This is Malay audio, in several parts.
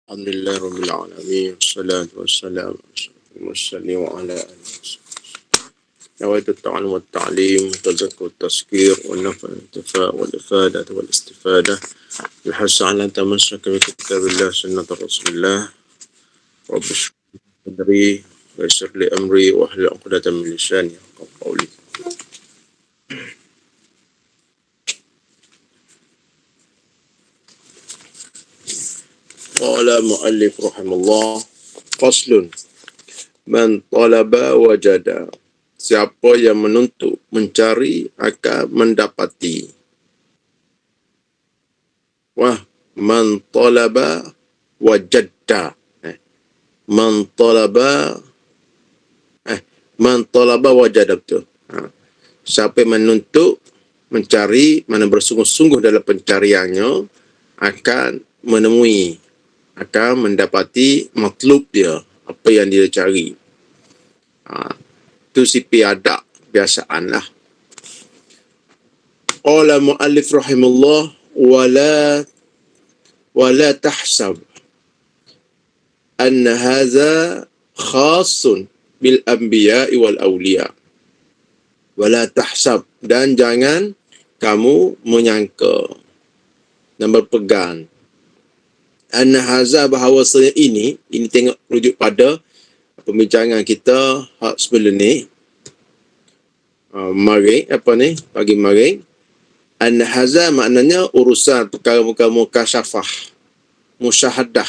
Alhamdulillah Rabbil Alamin. Wassalatu wassalamu ala asyrafil mursalin wa ala alihi. نويت التعلم والتعليم والتذكر والتذكير والنفع والانتفاع والإفادة والاستفادة الحث على تمسك بكتاب الله سنة رسول الله. رب اشرح لي صدري ويسر لي أمري واحلل عقدة من لساني يفقهوا قولي. قال مؤلف رحمه الله فصل من طلب وجد. Siapa yang menuntut, mencari, akan mendapati. Wah, man talaba wajadda. Man talaba wajadda, betul. Siapa yang menuntut, mencari, mana bersungguh-sungguh dalam pencariannya, akan menemui, akan mendapati matlub dia, apa yang dia cari. Itu sipi ada kebiasaan lah. Qala mu'allif rahimullah wala tahsab anna hadha khasun bil anbiya'i wal awliya. Wala tahsab, dan jangan kamu menyangka dan berpegang anna hadha, bahawasanya ini tengok rujuk pada pembincangan kita hak sebelum ni pagi maring. An-haza maknanya urusan perkara-perkara mukasyafah, musyahadah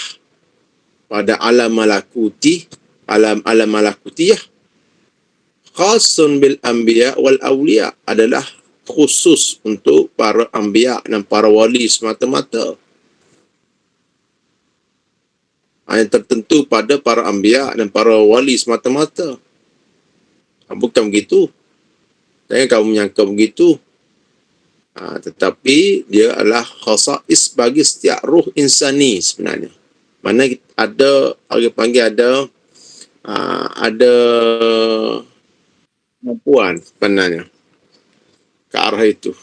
pada alam malakutiyah, khasun bil anbiya wal awliya, adalah khusus untuk para anbiya dan para wali semata-mata. Yang tertentu pada para anbiya dan para wali semata-mata. Bukan begitu. Jangan kamu menyangka begitu. Tetapi dia adalah khasais bagi setiap ruh insani sebenarnya. Mana ada, orang panggil ada kemampuan sebenarnya ke arah itu.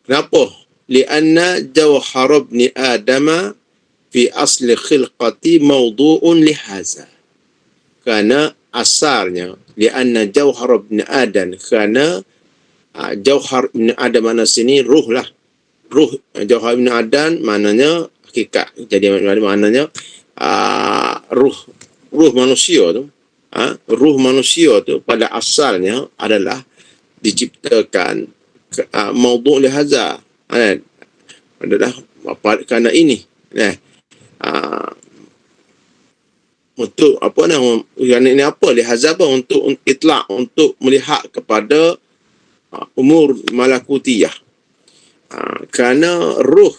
Kenapa? Lianna jawhar ibni Adama fi asli khilqati mawdu'un lihaza. Kerana asalnya, lianna jawhar ibn Adam, kerana jawhar ibn Adam mana sini ruh lah. Ruh jawhar ibn Adam maknanya hakikat. Jadi maknanya ruh manusia tu. Ruh manusia tu pada asalnya adalah diciptakan mawdu' lihaza. Adalah kerana ini. Untuk apa ini apa lihaza, untuk itlaq, untuk melihat kepada umur malakutiyah. Kerana ruh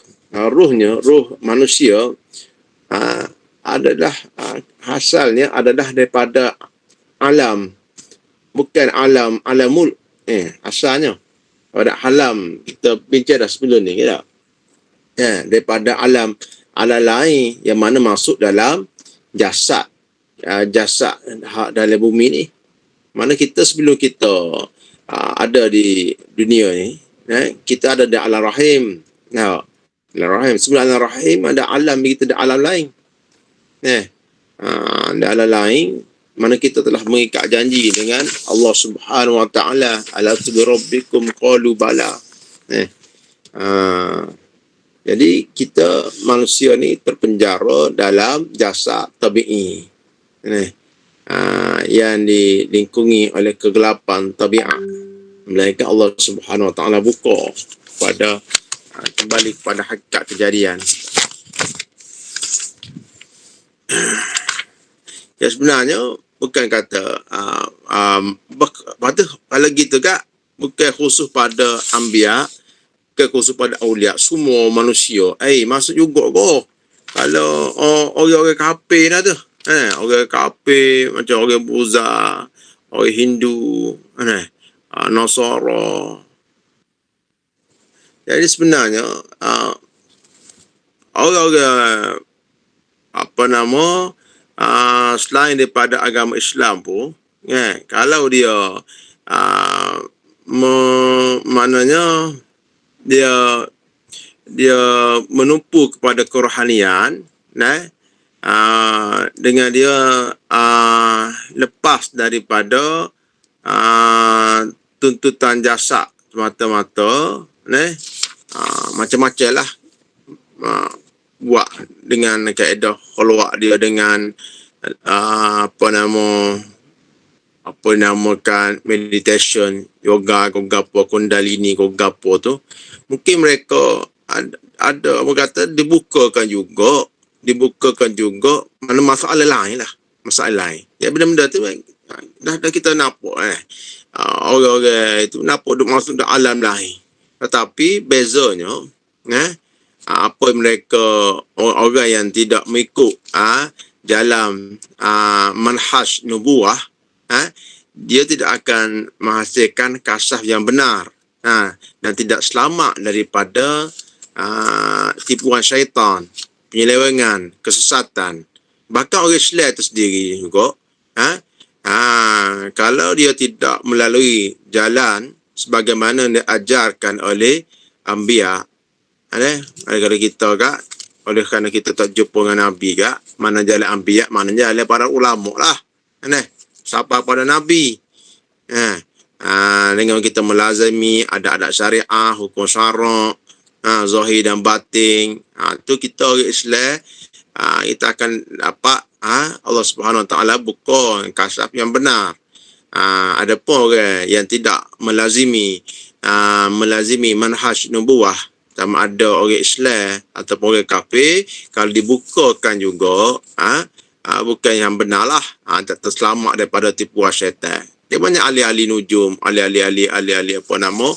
manusia adalah hasilnya adalah daripada alam, bukan alamul asalnya pada alam kita bincang dah sebelum ni kita. Daripada alam lain yang mana masuk dalam jasad dalam bumi ni. Mana kita sebelum kita ada di dunia ni, kita ada di alam rahim. Alam rahim, sebelum alam rahim ada alam, kita ada alam lain. Ada alam lain mana kita telah mengikat janji dengan Allah Subhanahu wa taala, alastu bi rabbikum qalu bala. Jadi kita manusia ni terpenjara dalam jasad tabi'i, yang dilingkungi oleh kegelapan tabiat. Melainkan Allah Subhanahu wa taala buka pada kembali kepada hakikat kejadian. Ya, sebenarnya bukan kata kalau gitu kak, bukan khusus pada anbiya, bukan khusus pada awliya, semua manusia. Masuk juga kok. Kalau orang-orang kafir dah tu. Orang kafir macam orang Buddha, orang Hindu, Nasara. Jadi sebenarnya orang-orang selain daripada agama Islam pun, kalau dia maknanya dia menumpu kepada kerohanian, dengan dia lepas daripada tuntutan jasa semata-mata, macam-macam lah buat dengan kaedah keluar dia dengan apa namakan meditation, yoga, apa kundalini, apa tu, mungkin mereka ada orang kata dibukakan juga mana masalah lain lah, masalah lain. Ya, benda-benda tu dah kita nampak orang-orang itu nampak duk masuk dalam alam lain. Tetapi bezanya apa mereka orang yang tidak mengikut jalan manhaj nubuah, dia tidak akan menghasilkan kasaf yang benar, dan tidak selamat daripada tipuan syaitan, penyelewengan, kesesatan. Bahkan orang Islam itu sendiri juga, kalau dia tidak melalui jalan sebagaimana diajarkan oleh Anbiya, kalau kita oleh kerana kita tak jumpa dengan Nabi mana jalan Anbiya, mana jalan para ulama lah, siapa pada Nabi, dengan kita melazimi ada-ada syariah, hukum syarak, zahir dan batin, tu kita orang Islam, kita akan dapat Allah Subhanahu Wa Taala buka kasaf yang benar. Ada pun orang yang tidak melazimi manhaj nubuah, sama ada orang Islam ataupun orang kafir, kalau dibukakan juga bukan yang benar lah, tak terselamat daripada tipuan syaitan. Dia banyak ahli-ahli nujum, ahli-ahli apa nama,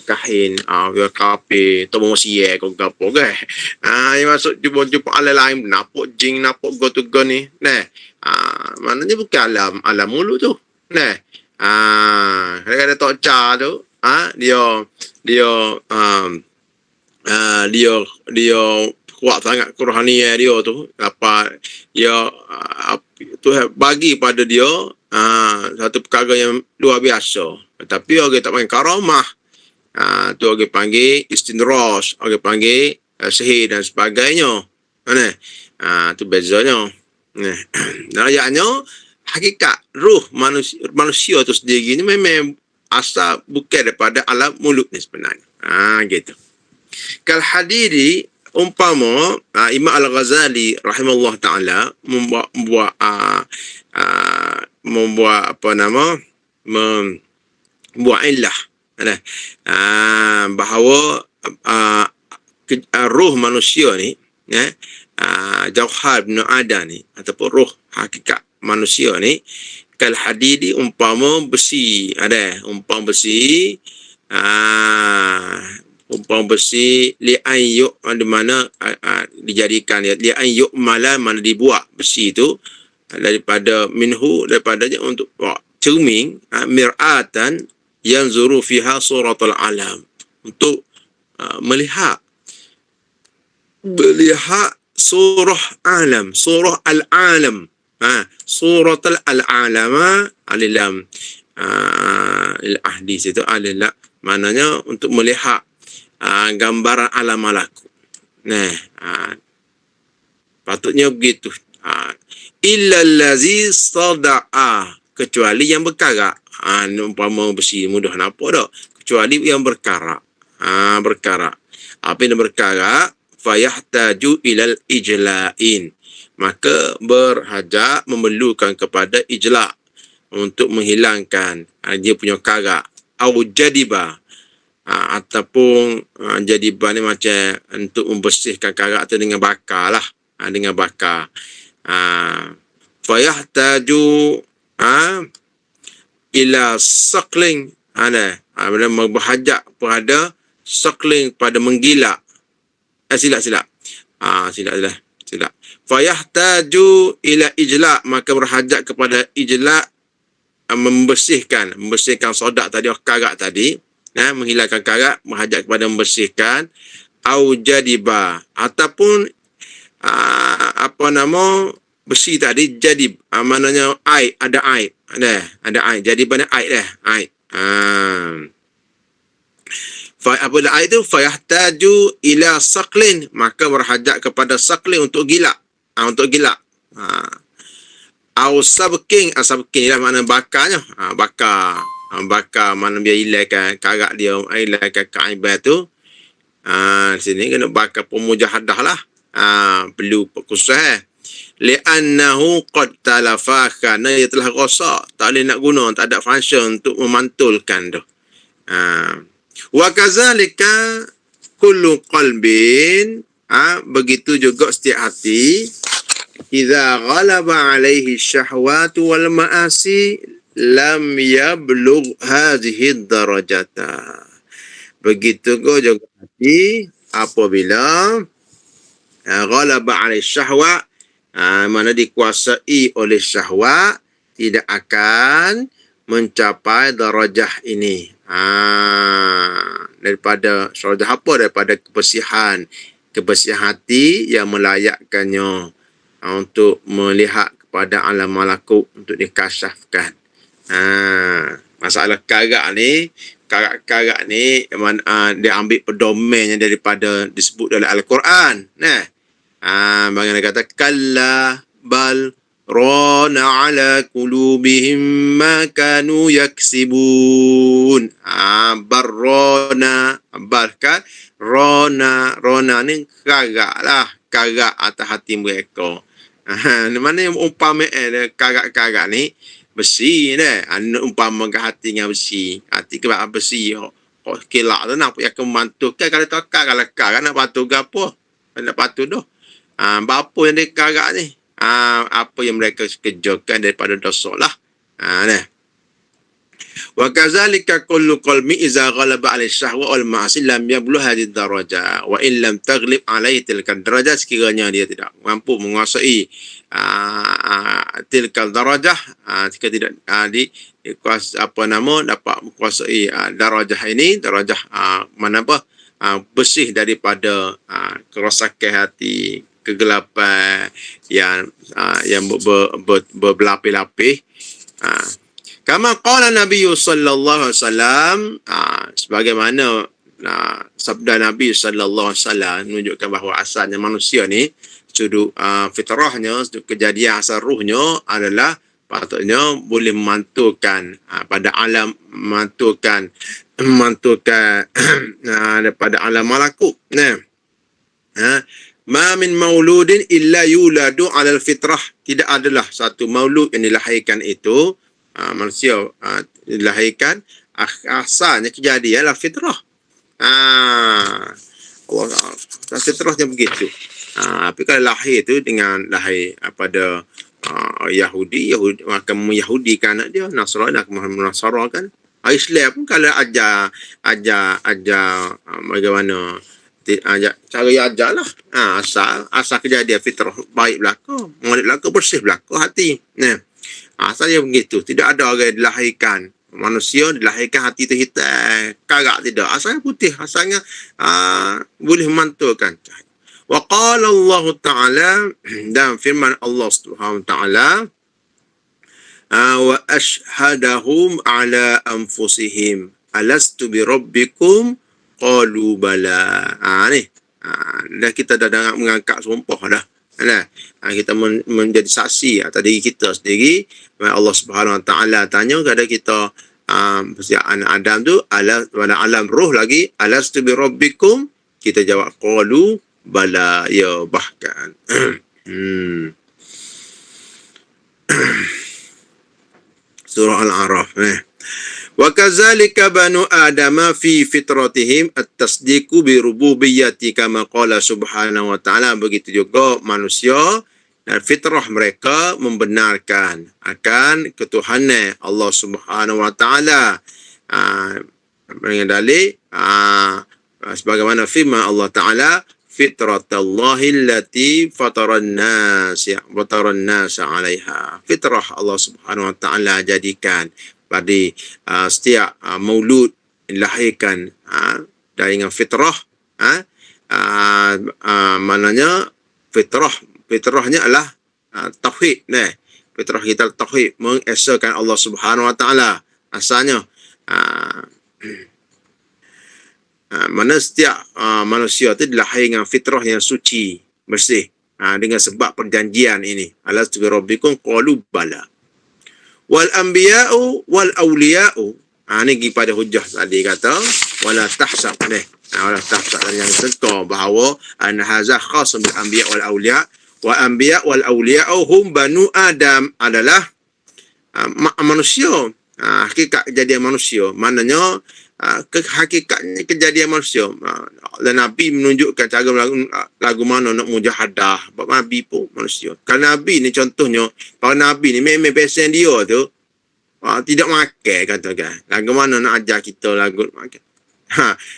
kahin, dia kafir, atau manusia kau gapo yang masuk jumpa alam lain, nampak jin, nampak go ni. Maknanya bukan alam mulu tu. Kadang-kadang tok cha tu, dia kuat sangat kerohanian dia tu, tu bagi pada dia satu perkara yang luar biasa. Tapi orang tak panggil karamah, tu orang panggil istinros, orang panggil sihir dan sebagainya. Tu bezanya. Ayatnya hakikat ruh manusia tu sendiri ni memang asal bukan daripada alam mulut ni sebenarnya. Gitu. Kal Hadidi, umpama Imam Al-Ghazali rahimahullah taala membuat membuat illah bahawa ruh manusia ni, Jauhar bin Adam ni, ataupun ruh hakikat manusia ni, kal hadidi, umpama besi, umpama besi li ayyuk, di mana dijadikan li ayyuk malam, mana dibuat besi tu daripada minhu, daripadanya untuk cermin, mir'atan yanzuru fiha suratul alam, untuk melihat surah alam, surah al-alam, suratul al-alama alilam, al-ahdi situ alilah, maknanya untuk melihat gambaran alam malaku. Patutnya begitu. Illa allazi sada'a, kecuali yang berkarak. Umpama besi mudah nampak tak? Kecuali yang berkarak. Berkarak. Apa yang berkarak? Fayahtaju ilal ijla'in. Maka berhajat, memerlukan kepada ijla' untuk menghilangkan dia punya karak. Au jadiba, ataupun jadiba ni macam untuk membersihkan karak tu dengan bakar lah. Dengan bakar. Fayahtaju ila saqling, berhajat pada saqling, pada menggilak. Silap. Fayahtaju ila ijla', maka berhajat kepada ijla', membersihkan sodak tadi, karak tadi, menghilangkan karak, berhajat kepada membersihkan. Au jadiba, ataupun besi tadi jadib, maknanya air, ada air, jadi pada air air. Apabila air itu fayahtaju ila saqlin, maka berhajat kepada saqlin, untuk gilak, Au sabking, sabking lah mana bakarnya. Bakar. Bakar mana biar hilangkan karak dia, hilangkan kaibat tu. Di sini kena bakar pemujahadah lah. Perlu khusus li'annahu qad talafa, kerana ia telah rosak, tak boleh nak guna, tak ada function untuk memantulkan tu. Wa kazalika kullu qalbin, begitu juga setiap hati, idza ghalaba alaihi syahwatu wal ma'asi lam yablugh hadhihi darajata. Begitu juga hati apabila ghalaba alaihi syahwa, mana dikuasai oleh syahwat, tidak akan mencapai darajah ini. Daripada darajah apa? Daripada kebersihan hati yang melayakkannya untuk melihat kepada alam malakut, untuk dikasyafkan. Masalah karak ni dia ambil pedomannya daripada disebut dalam Al-Quran. Bagaimana kata kalla bal rana ala qulubihim ma kanu yaksibun. Barrona, barkan rona ni karak atas hati mereka. Mana yang umpama karak ni besi ni, umpama ke hati dengan besi, hati ke besi kilak tu nak yang kemantukan, kalau tak kalau karak nak patuh ke apa, nak patuh dah. Apa yang dia karak ni, apa yang mereka kerjakan daripada dosa lah. Wa kazalika kullu qalbi idza ghalaba 'ala syahwa wal ma'asi lam yablugh hadhihi darajah wa in lam taghlib 'alaihi tilka darajah, sekiranya dia tidak mampu menguasai tilka darajah, jika tidak dapat menguasai darajah ini, darajah bersih daripada kerosakan hati, kegelapan yang berlapis-lapis. Kama qala Nabi sallallahu alaihi wasallam, sebagaimana sabda Nabi sallallahu alaihi wasallam menunjukkan bahawa asalnya manusia ni, sudut fitrahnya, sudut kejadian asal ruhnya adalah patutnya boleh memantulkan pada alam, memantulkan daripada alam malakut. Ma min mauludin illa yuladu 'alal fitrah, tidak adalah satu maulud yang dilahirkan itu, manusia dilahirkan asalnya kejadian adalah fitrah. Allah, fitrahnya begitu. Tapi kalau lahir tu dengan lahir pada Yahudi akan meyahudikan anak dia, Nasrani akan menasarakan. Islam pun kalau ajar bagaimana cara yang ajar lah. Asal kejadian fitrah baik belaka, molek belaka, bersih belaka hati. Asalnya begitu. Tidak ada orang dilahirkan, manusia dilahirkan hati tu hitam, karak tidak. Asalnya putih, asalnya boleh memantulkan. Wa qala Allah Ta'ala, dan firman Allah Subhanahu wa Ta'ala, wa ashhadahum ala anfusihim alastu bi rabbikum qalu bala. Dah kita dah mengangkat sumpah dah. Kita menjadi saksi atas diri kita sendiri. Allah Subhanahu wa Ta'ala tanya kepada kita, anak Adam tu pada alam roh lagi, alastu bi rabbikum, kita jawab qalu bala, ya bahkan. Surah Al-A'raf. Wa kadzalika banu adama fi fitratihim at-tasdiqu bi rububiyyati kama qala subhanahu wa ta'ala. Begitu juga manusia dan fitrah mereka membenarkan akan ketuhanan Allah Subhanahu wa ta'ala. Dengan dalil sebagaimana firman Allah Ta'ala, fitratallahi allati fataran nas 'alaiha. Fitrah Allah Subhanahu wa ta'ala jadikan pada setiap maulud dilahirkan dengan fitrah. Maknanya fitrahnya adalah tauhid. Fitrah kita tauhid, mengesakan Allah Subhanahu wa ta'ala. Asalnya mana setiap manusia itu dilahirkan dengan fitrah yang suci, bersih. dengan sebab perjanjian ini. Alastu bi rabbikum qalu bala. Wal anbiya'u wal awliya'u. Ni pergi pada hujah tadi kata wala tahsab ni. Wala tahsab yang teka bahawa an hadza khas bil anbiya' wal awliya' wa anbiya' wal awliya'u hum banu Adam adalah manusia. Hakikat kejadian manusia. Maknanya hakikatnya kejadian manusia. Dan Nabi menunjukkan cara lagu mana nak mujahadah. Sebab Nabi pun manusia. Kalau Nabi ni contohnya, para Nabi ni memang pesen dia tu tidak makan katakan. Lagu mana nak ajar kita lagu makan.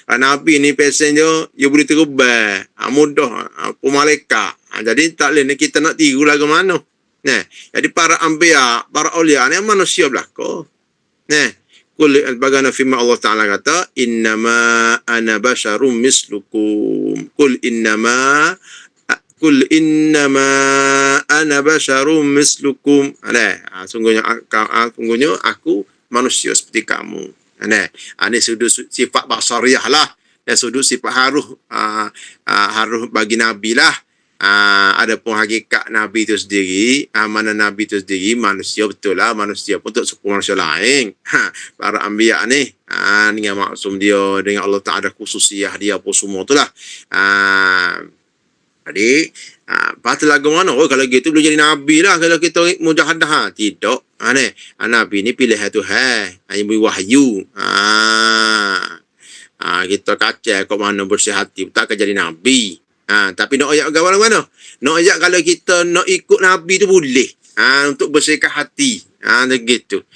Kalau Nabi ni pesen dia boleh terubah. Mudah. Malaikat. Jadi tak boleh kita nak tiru lagu mana. Nah, jadi para anbiya, para aulia ni manusia belaka. Nah, bagaimana firman Allah Ta'ala kata, innama ana basyarum mislukum. Kul innama ana basyarum mislukum. Sungguhnya aku manusia seperti kamu. Ini sudut sifat basariyah lah. Dan sudut sifat haruh bagi Nabi lah. Adapun hakikat Nabi itu sendiri, mana Nabi itu sendiri manusia betul lah, manusia pun untuk suku manusia lain. Para anbiya ni dengan maksum dia, dengan Allah Ta'ala khususiyah dia pun semua tu lah. Jadi patut lagu mana? Kalau gitu boleh jadi Nabi lah kalau kita mujahadah. Tidak. Nabi ni pilihan Tuhan. Yang beri wahyu. Kita kacau kok mana bersih hati. Tak akan jadi Nabi. Tapi nak ayat agama mana? Nak ayat kalau kita nak ikut Nabi tu boleh. Untuk bersihkan hati. Begitu.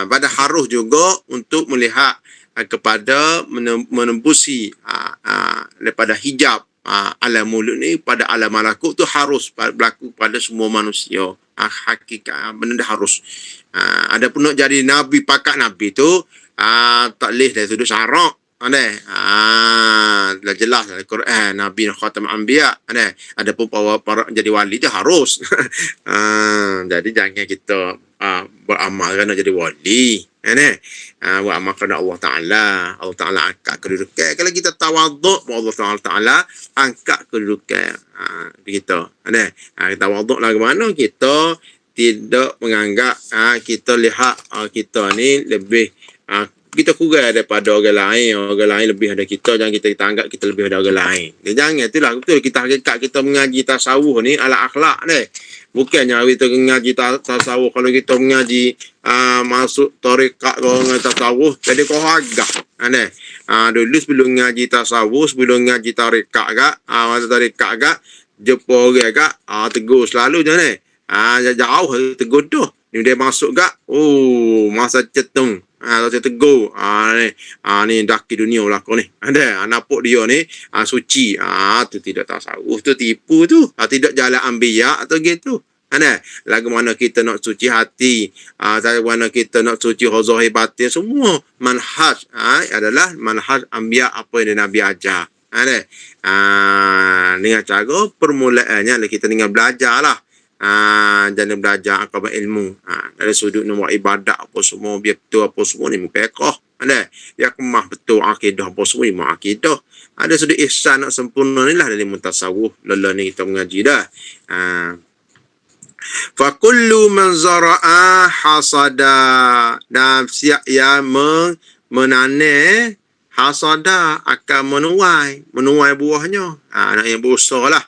Pada harus juga untuk melihat kepada menembusi daripada hijab alam mulut ni pada alam malakut tu harus berlaku pada semua manusia. Hakikat benda harus. Adapun nak jadi Nabi, pakat Nabi tu tak boleh dari sudut syarak. Dah jelas dalam Quran Nabi khatam anbiya. Ada pun para jadi wali dia harus. Jadi jangan kita beramal kerana jadi wali. Beramal kerana Allah Ta'ala. Allah Ta'ala angkat kedudukan. Kalau kita tawaduk, Allah Ta'ala angkat kedudukan kita. Kita tawaduk lah ke mana? Kita tidak menganggap kita lihat kita ni lebih kita kurang daripada orang lain lebih ada kita, jangan kita anggap kita lebih ada orang lain. Jangan, itulah betul kita hakikat kita mengaji tasawuf ni ala akhlak ni. Bukannya kita mengaji tasawuf kalau kita mengaji masuk tarekat kalau mengaji tasawuf jadi kau agak. Dulu sebelum mengaji tasawuf, sebelum mengaji tarekat agak, masa tarekat agak jumpa orang agak tegur selalu je ni. Jauh tegur tu. Ni dia masuk agak, masa cetung. Kalau saya tegur, ni daki dunia lah kau ni. Nampak dia ni, suci. Tu tidak tasawuf, tu tipu tu. Tidak jalan anbiya atau gitu. Lagu mana kita nak suci hati, lagu mana kita nak suci zahir batin, semua manhaj adalah manhaj anbiya apa yang Nabi ajar. Dengan cara permulaannya kita dengan belajar lah. Jangan belajar agama ilmu dari sudut nombor ibadat apa semua biar betul apa semua ni mempekah ya kemah betul akidah apa semua ni akidah ada sudut ihsan nak sempurna ni lah dari mutasawuf lala ni kita mengaji dah. Fa kullu man zara'a hasada, dan siap yang menanam hasada akan menuai buahnya. Nak yang berusaha lah.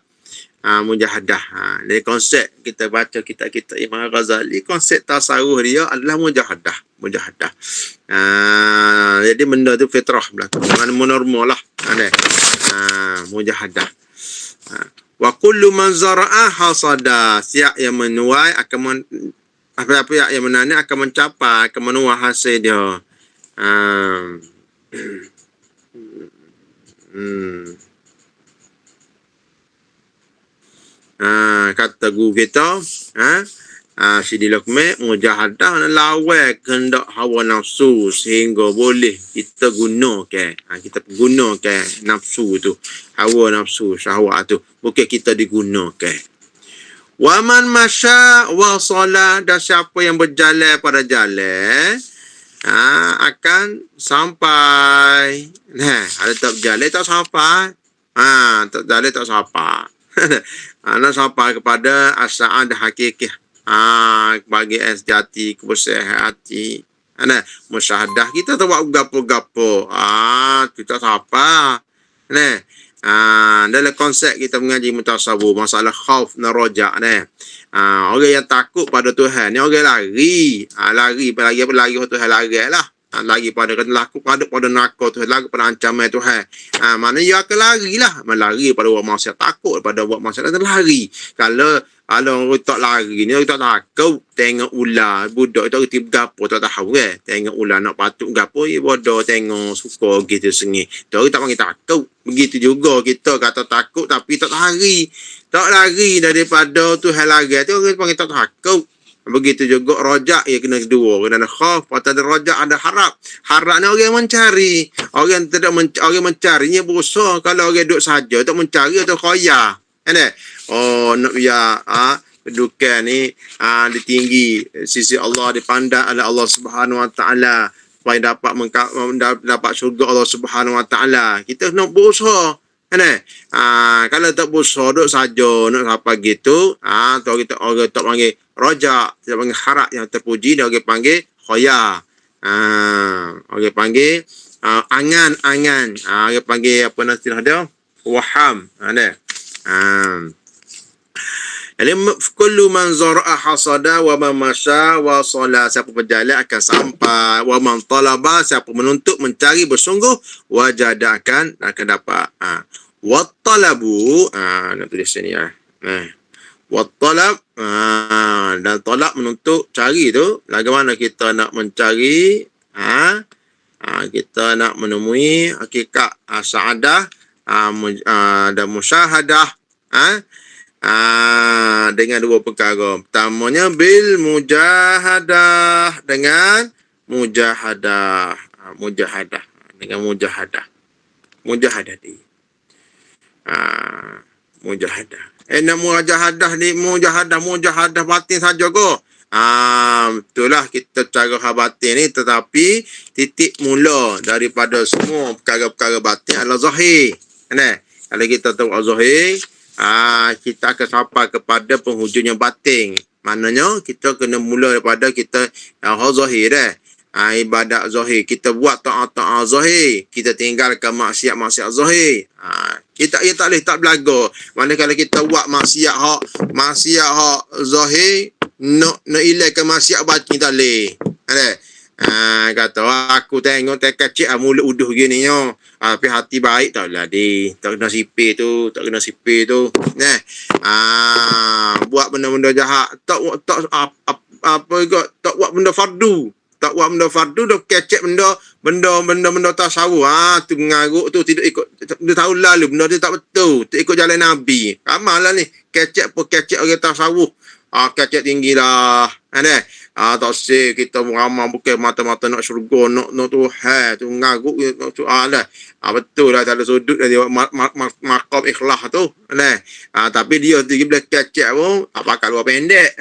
Mujahadah. Dari konsep kita baca kitab-kitab Imam Ghazali, konsep tasawuf dia adalah mujahadah. Jadi benda tu fitrah berlaku. Normal lah. Mujahadah. Wa kullu man zara'a hasada, siap yang menuai akan apa-apa yang menanam akan mencapai, akan menuai hasil dia. Kata guru kita Sidi Luqman, mujahadah lawan kehendak hawa nafsu sehingga boleh kita gunakan nafsu tu, hawa nafsu syahwat tu, bukan kita digunakan. Wa man masya wa sala, dan siapa yang berjalan pada jalan akan sampai. Ada tak berjalan tak sampai. Tak jalan tak sampai. Nak sampai kepada as-sa'adah hakiki. Bagi sejati, kebersihan hati. Musyahadah kita tak buat gapo-gapo. Kita siapa? Dalam konsep kita mengaji mutasawuf, masalah khauf dan rojak orang yang takut pada Tuhan ni orang lari. Lari pada Tuhan, lari lah. Lagi pada neraka Tuhan, lagi pada ancaman Tuhan. Mana ia akan lari lah. Lari pada buat maksiat, takut pada buat maksiat, dan lari. Kalau orang tak lari ni, orang tak takut tengok ular budak tak reti gapo, tak tahu tengok ular nak patuk gapo, bodoh tengok suka gitu sengih. Orang tak panggil takut. Begitu juga kita kata takut tapi tak lari. Tak lari daripada Tuhan lari tu orang panggil tak takut. Begitu juga rojak, ia kena dua. Kena ada khauf, atau ada rojak, ada harap. Harap ni orang mencari. Orang tidak orang mencarinya berusaha. Kalau orang duduk saja, tak mencari atau khoya. Nak biar kedudukan ni ditinggi sisi Allah, dipandang oleh Allah Subhanahu Wa Taala, supaya dapat syurga Allah Subhanahu Wa Taala. Kita nak berusaha. Kalau tak berusaha duduk saja nak apa gitu, kita orang tak panggil rojak, kita panggil harap yang terpuji, dan orang panggil khoya. Orang panggil angan-angan. Orang panggil apa istilah dia? Waham. Jadi kullu man zara'a hasada wa man masya wa sala, siapa berjalan akan sampai, wa man talaba, siapa menuntut mencari bersungguh, wajada akan dapat. Wa talabu, nak tulis sini wa talab, dan talab menuntut, cari tu bagaimana kita nak mencari, kita nak menemui hakikat sa'adah dan musyahadah dengan dua perkara. Pertamanya bil mujahadah, dengan mujahadah. Dengan mujahadah ni. Mujahadah. Nak mujahadah ni, mujahadah batin saja ko. Betul lah kita cara batin ni, tetapi titik mula daripada semua perkara-perkara batin adalah zahir. Kalau kita tahu zahir, kita akan sampai kepada penghujung yang batin. Maknanya kita kena mula daripada kita zahir ibadat zahir. Kita buat ta'at zahir, kita tinggalkan maksiat zahir. Kita tak boleh tak belaga. Mana kalau kita buat maksiat hak zahir, nak ilahkan maksiat batin tak boleh. Kata aku tengok kecil mulut uduh gini nyo, tapi hati baik tak lah tak kena sipir tu. Buat benda-benda jahat, tak buat benda fardu. Tak buat benda fardu, dah kecek benda tasawuf. Tu mengaruk tu, tidak ikut, dia tahu lalu benda dia tak betul, tak ikut jalan Nabi. Ramailah ni kecek orang tasawuf. Kecek tinggi lah. Tak sih kita beramal bukan mata-mata nak syurga, nak Tuhan tu mengaruk tu betul lah, tak ada sudut dari maqam ikhlas tu. Tapi dia bila kecek pun pakai luar pendek.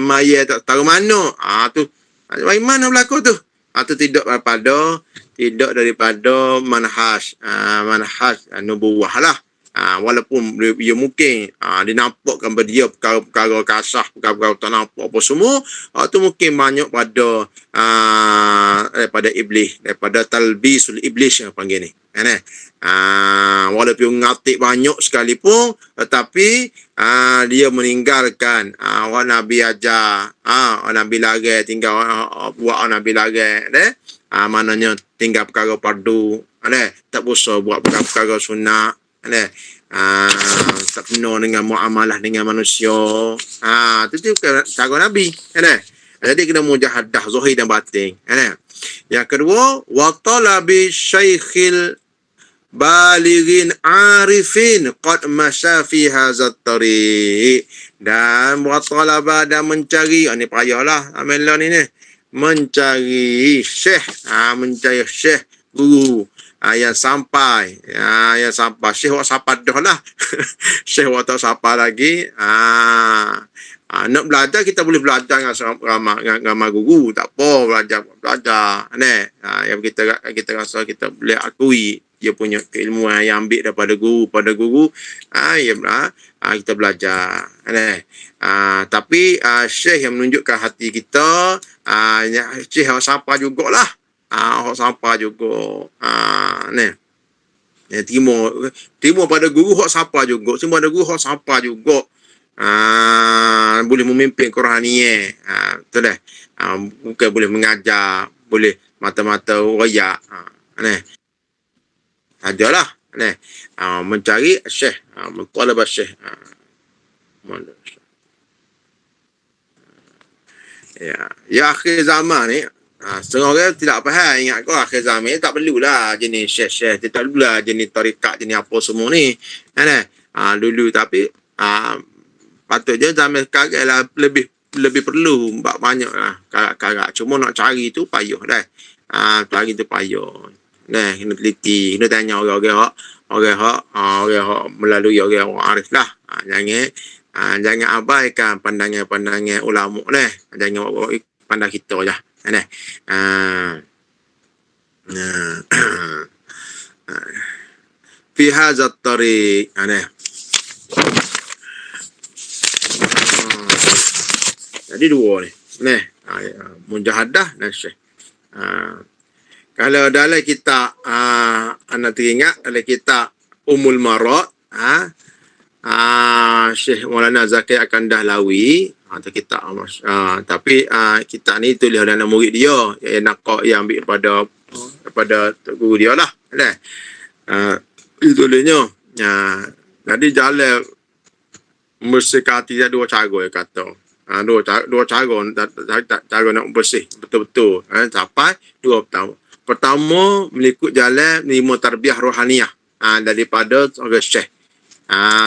Maya tak tahu mana. Tu bagaimana mana berlaku tu? Atau tidak daripada manhaj nubuwah lah. Walaupun dia mungkin dinampakkan pada dia perkara-perkara kasah, perkara-perkara tak nampak apa semua, tu mungkin banyak daripada iblis, daripada talbisul iblis yang panggil ni. Walaupun ngatik banyak sekalipun, tetapi dia meninggalkan Nabi ajar, Nabi larang, tinggal buat Nabi larang, maknanya tinggal perkara fardu, tak usah buat perkara sunnah, tak penuh dengan muamalah dengan manusia. Itu cara Nabi. Jadi kena mujahadah zahir dan batin. Yang kedua, wa talabi syaikhil balighin arifin qad masya fi hadzal tariq, dan wa talaba, dan mencari, ni payahlah amal ni mencari syekh, mencari syekh guru yang sampai syekh wak sampai dah lah. Syekh wak tak sampai lagi. Nak belajar, kita boleh belajar dengan guru, tak apa, belajar. Yang kita rasa kita boleh akui dia punya keilmuan yang ambil daripada guru, kita belajar. Tapi syekh yang menunjukkan hati kita, syekh hak sapa jugalah. Hak sapa juga. Terima pada guru hak sapa juga. Terima pada guru hak sapa juga. Boleh memimpin Quraniyah. Betul dah. Bukan boleh mengajar, boleh mata-mata royak. Adalah mencari syekh, mentalab syekh. Ya akhir zaman ni, setengah orang tidak faham. Ingat kau akhir zaman ni tak perlulah jenis syekh-syekh, tak perlulah jenis tarikat, jenis apa semua ni. Dulu tapi patutnya zaman sekarang lah lebih perlu banyak lah karak. Cuma nak cari tu payah dah. Cari tu payah. Kena teliti, kena tanya orang hak melalui orang arif lah. Jangan abaikan pandangan ulama ni. Jangan pandang kita je. Fi hadzal tariq. Jadi dua ni. Mujahadah dan syekh. Kalau dalam kitab anda teringat dalam kitab Ummul Marad, Syekh Maulana Zakir akan Dahlawi, atau kitab tapi kitab ni tulis oleh anak murid dia, yang ambil daripada guru dia lah. Itu tulisnya. Jadi jalan bersihkan hati dia dua cara kata. Dua cara nak bersih betul-betul. Sampai dua pertama. Pertama, mengikut jalan menerima tarbiyah rohaniyah daripada seorang syekh.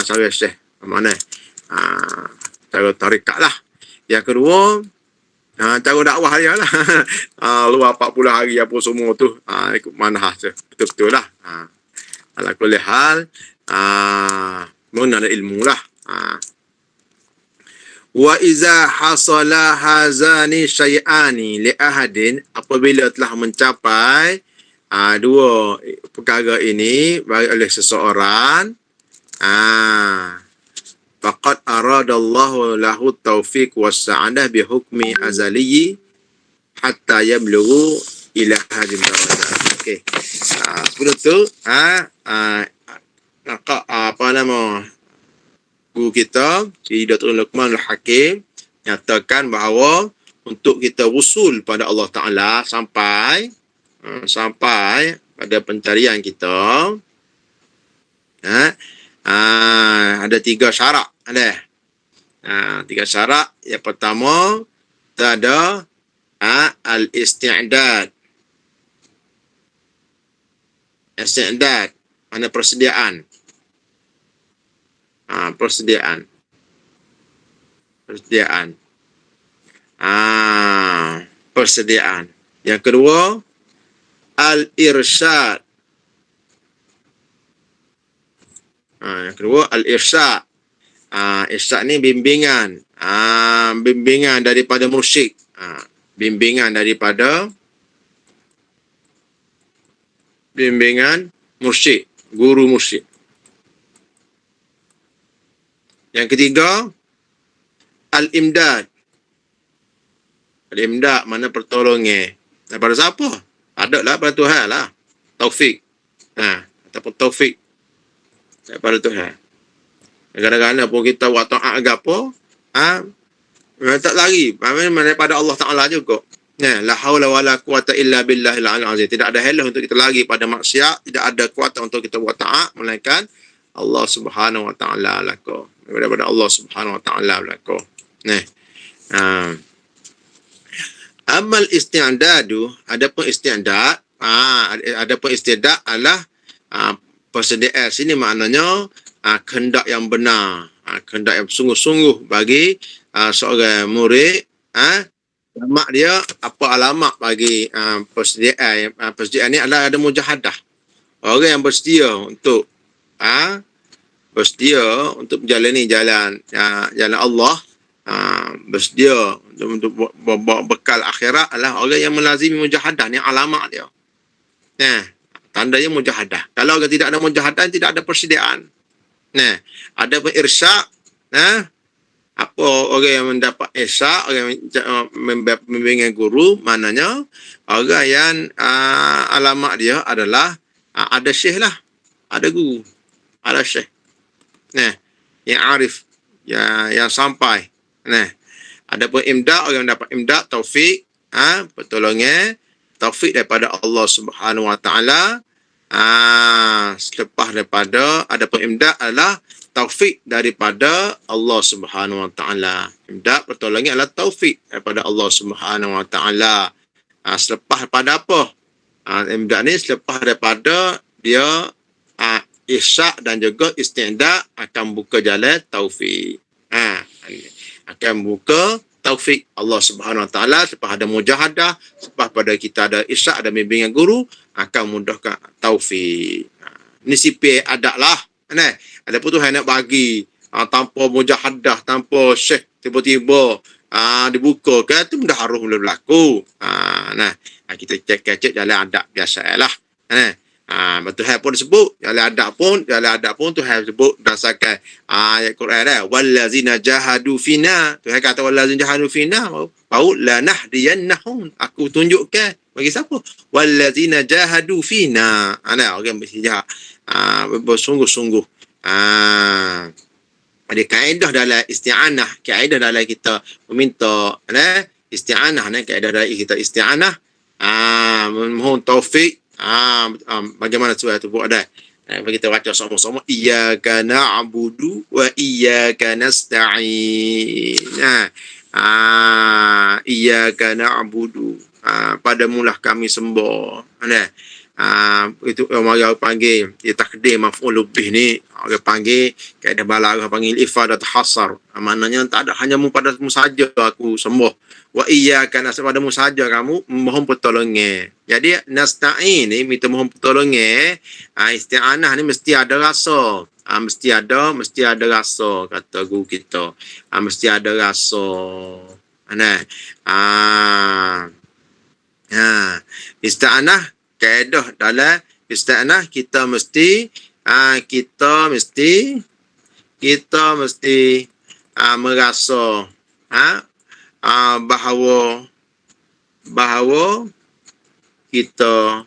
Seorang syekh. Mana? Cara tarikat lah. Yang kedua, cara dakwah dia lah. Luar 40 hari apa semua tu. Ikut manhaj je. Betul-betul lah. Ala kulli hal, mengenal ilmu lah. Wa iza hasala hazani syai'ani li ahadin, apabila telah mencapai dua perkara ini bagi oleh seseorang, faqad aradallahu lahu taufiq was sa'adah bi hukmi azali hatta yablughu ila hadhihi darajat. Okey. Sebelum tu apa nama guru kita, Syekh Datuk Luqmanul Hakim, nyatakan bahawa untuk kita usul pada Allah Ta'ala sampai pada pencarian kita, ada 3 syarat. Ada 3 syarat. Yang pertama, kita ada al-isti'dad. Isti'dad, mana persediaan. Persediaan. Yang kedua, al-irsyad. Yang kedua, al-irsyad. Irsyad ni bimbingan. Bimbingan daripada mursyid. Bimbingan mursyid. Guru mursyid. Yang ketiga, al-imdad. Al-imdad mana pertolongan. Daripada siapa? Adalah daripada Tuhan lah. Taufik. Ataupun taufik daripada Tuhan. Kadang-kadang pun kita buat ta'at ke apa, tak lari. Daripada Allah Ta'ala juga. La haula wala quwata illa billahil azim. Tidak ada helah untuk kita lari pada maksiat. Tidak ada kuasa untuk kita buat ta'at, melainkan Allah Subhanahu Wa Ta'ala laku. Daripada Allah Subhanahu Wa Ta'ala laku. Amal isti'dadu, adapun isti'dad, adalah persediaan sini maknanya kehendak yang benar, kehendak yang sungguh-sungguh bagi seorang murid. Alamat dia, apa alamat bagi persediaan? Persediaan ni adalah ada mujahadah. Orang yang bersedia untuk menjalani jalan Allah, bersedia untuk bekal akhirat adalah orang yang melazimi mujahadah. Ni alamat dia. tandanya mujahadah. Kalau orang tidak ada mujahadah, tidak ada persediaan. Nah, ada pun irsyak, nah, apa orang yang mendapat irsyak, orang yang membimbing guru, maknanya orang yang alamat dia adalah ada syekh lah, ada guru, ada syekh. Nah, yang arif, yang sampai. Nah, ada pun imdad, orang yang dapat imdad, taufik, pertolongan, taufik daripada Allah Subhanahu Wa Taala. Selepas daripada ada pun imdad adalah taufik daripada Allah Subhanahu Wa Taala. Imdad pertolongan adalah taufik daripada Allah Subhanahu Wa Taala. Selepas daripada apa? Imdad ni selepas daripada dia isyak dan juga isti'dad akan buka jalan taufik. Akan buka taufik Allah Subhanahu Wa Taala selepas ada mujahadah, selepas pada kita ada isyak, ada bimbingan guru, akan mudahkan taufik. Ini sipir adab lah. Ada pun Tuhan nak bagi tanpa mujahadah, tanpa syekh tiba-tiba dibuka kan, itu dah harus mula berlaku. Kita cek jalan adab biasa lah. Tuhan pun sebut jalan adab pun Tuhan sebut berdasarkan ayat Quran dah. Wallazina jahadu fina. Tuhan kata wallazina jahadu fina, bau lanahdiyannahum. Aku tunjukkan bagi siapa? Wallazina jahadu fina. Orang berhijab bersungguh-sungguh. Ada kaedah dalam isti'anah, kaedah dalam kita meminta isti'anah, kaedah dalam kita isti'anah, memohon taufik. Bagaimana surah itu buat dah? Bagi kita baca sama-sama. Iyyaka na'budu wa iyyaka nasta'in. Iyyaka na'budu. Padamulah kami sembah. Itu orang panggil dia takdir maf'ul bih ni, orang panggil kaedah balaghah panggil ifadat hasar. Maknanya tak ada, hanya padamu saja aku sembah. Wa iyyaka nasta'in, padamu saja kamu mohon pertolongan. Jadi nasta'in ni minta mohon pertolongan. Isti'anah ni mesti ada rasa. Mesti ada rasa, kata guru kita. Mesti ada rasa. Isti'anah, kaedah dalam isti'anah kita mesti merasa bahawa kita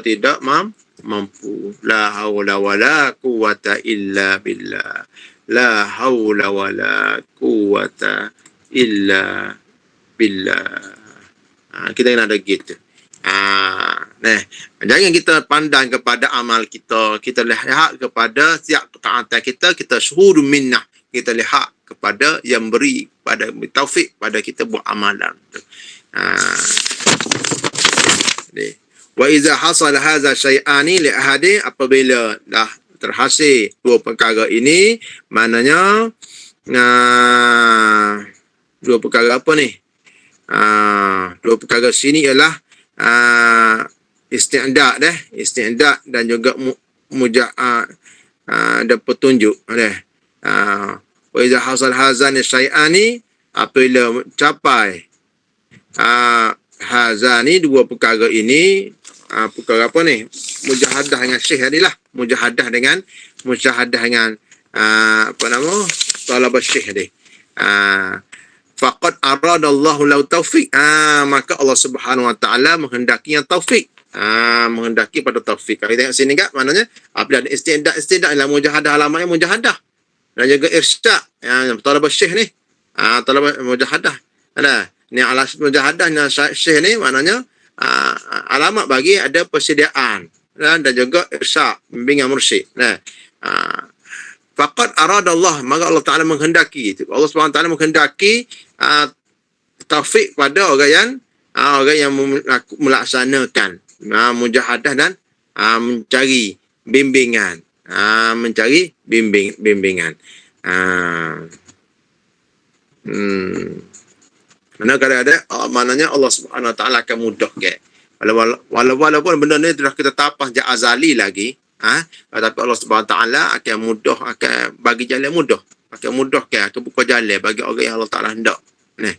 tidak mampu. La haula wala quwata illa billah. La haula wala quwata illa billah. Kita kena ada gitu. Jangan kita pandang kepada amal kita. Kita lihat kepada setiap ketaatan kita syuhud minnah. Kita lihat kepada yang beri pada taufik pada kita buat amalan. Wa iza hasal hadza syai'ani li ahadi, apabila dah terhasil dua perkara ini, maknanya dua perkara apa ni? Dua perkara sini ialah isti'dad dan juga ada petunjuk wa iza hasal hazani syai'ani, apabila capai hazani dua perkara ini, perkara apa ni? Mujahadah dengan syekh inilah, mujahadah dengan apa nama? Talab syekh ni. Faqad aradallahu lahu taufik. Maka Allah Subhanahu Wa Taala menghendaki yang taufik. Menghendaki pada taufik. Kalau kita tengok sini kan, maknanya apabila ada isti'dad dalam mujahadah, alamatnya mujahadah. Dan juga irsyak yang talab syekh ni. Talab mujahadah. Ni alas mujahadah dengan syekh ni, maknanya alamat bagi ada persediaan dan juga irsyak, bimbingan mursyid. Faqad aradallah, maka Allah Ta'ala menghendaki. Allah Subhanahu Wa Taala menghendaki taufik pada orang yang melaksanakan mujahadah dan mencari bimbingan. Bimbingan. Mana kadang-kadang maknanya Allah Subhanahu Wa Taala akan mudah ke. Walaupun benda ni telah kita tapas sejak azali lagi, tapi Allah Subhanahu Wa Taala akan mudah, akan bagi jalan mudah, akan mudah ke, akan buka jalan bagi orang yang Allah Taala hendak. Ni.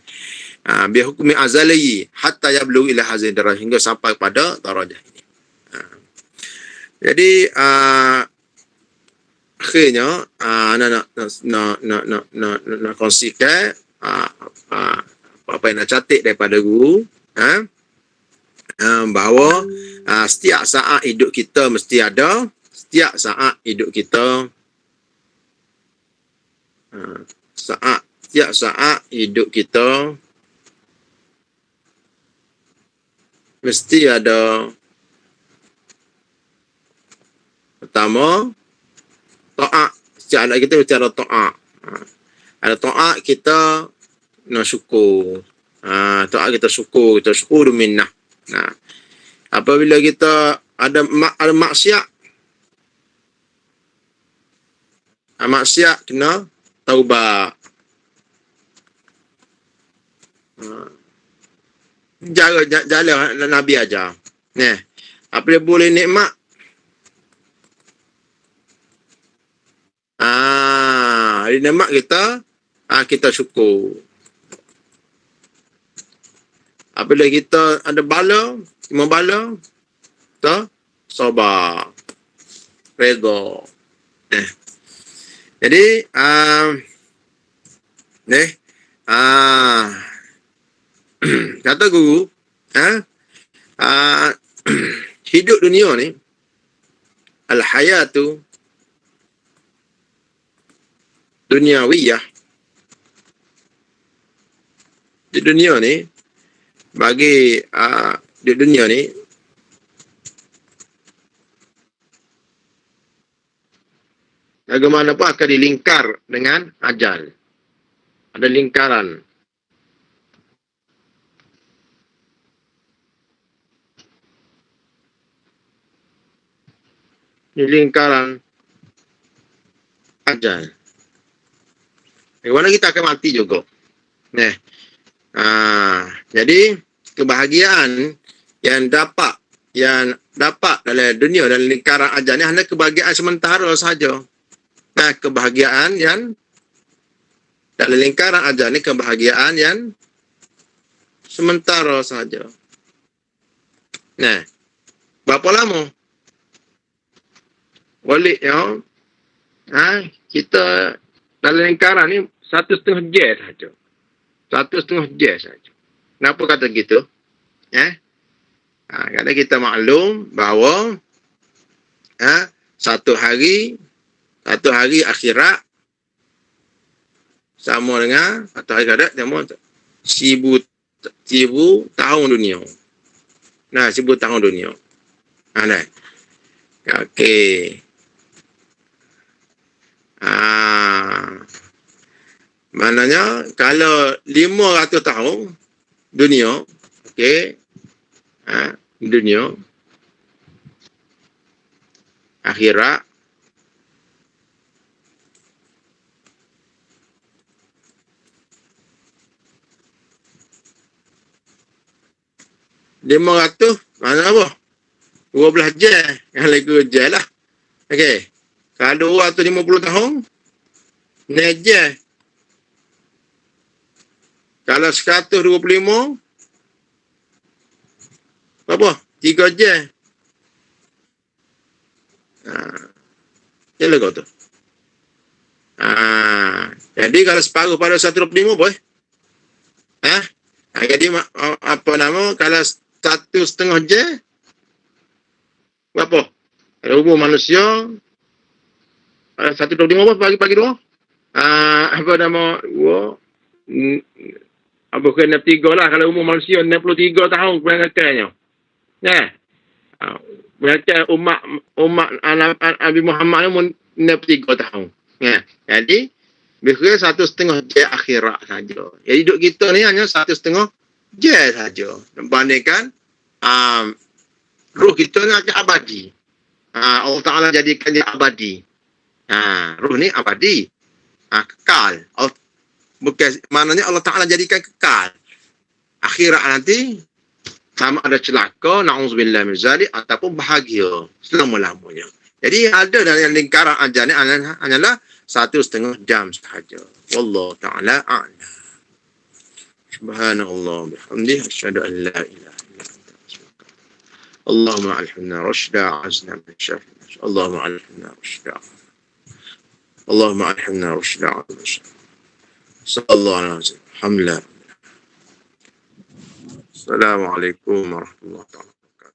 Bi hukmi azali hatta yablugh ila hazin darajah, hingga sampai pada darajah ini. Jadi akhirnya nak kongsikan apa yang nak catat daripada guru, bahawa setiap saat hidup kita mesti ada, setiap saat hidup kita setiap saat hidup kita mesti ada, pertama taat. Setiap anak kita mesti ada taat. Ada taat kita nak syukur. Taat kita syukur minnah. Apabila kita ada maksiat, maksiat kena taubat. Jalan Nabi ajar. Apabila boleh nikmat, nikmat kita syukur. Apabila kita ada bala, kita sabar, redha. Jadi kata guru, hidup dunia ni, al-hayatu dunyawiyah. Di dunia ni, bagi di dunia ni, bagaimanapun akan dilingkar dengan ajal. Ada lingkaran. Di lingkaran ajal. Bagaimana kita akan mati juga. Jadi kebahagiaan yang dapat dalam dunia, dalam lingkaran ajal ni hanya kebahagiaan sementara saja. Kebahagiaan yang dalam lingkaran ajal ni kebahagiaan yang sementara saja. Berapa lama? Balik kita dalam lingkaran ni 1,5 jam saja. 1,5 jam saja. Kenapa kata gitu? Kerana kita maklum bahawa satu hari akhirat sama dengan satu hari akhirat sama 1,000 tahun dunia. 1,000 tahun dunia. Okey. Maknanya kalau 500 tahun dunia, okey, dunia akhirat, mana apa? 12 jam. Yang lagi jam lah. Okey. Kalau 250 tahun, 9 jam. Kalau 125, berapa? 3 jam. Yalah kau tu. Jadi kalau separuh pada 125 boleh? Jadi apa nama? Kalau 1,5 jam, berapa? Kalau umur manusia 125 apa bagi 2? Apa nama? 2 apa kena 3 lah kalau umur manusia 63 tahun kebanyakannya. Berarti umat Nabi Muhammad ni 63 tahun. Jadi biasanya 1,5 jam akhirat saja. Jadi hidup kita ni hanya 1,5 jam saja. Bandingkan ruh kita ni akan abadi. Allah Ta'ala jadikan dia abadi. Ruh ni abadi. Kekal. Bukan, maknanya Allah Ta'ala jadikan kekal. Akhirat nanti sama ada celaka, na'udzubillah min zalik, ataupun bahagia selama-lamanya. Jadi ada dalam lingkaran ajal ni hanyalah 1,5 jam sahaja. Wallahu ta'ala a'lam. subhanallah bihamdihi asyhadu an la ilaha illa anta Allahumma alhimna rashda azna min syarri Allahumma alhimna rashda Allahumma alhimna rashda sallallahu alaihi wasallam alhamdulillah. Assalamualaikum warahmatullahi wabarakatuh.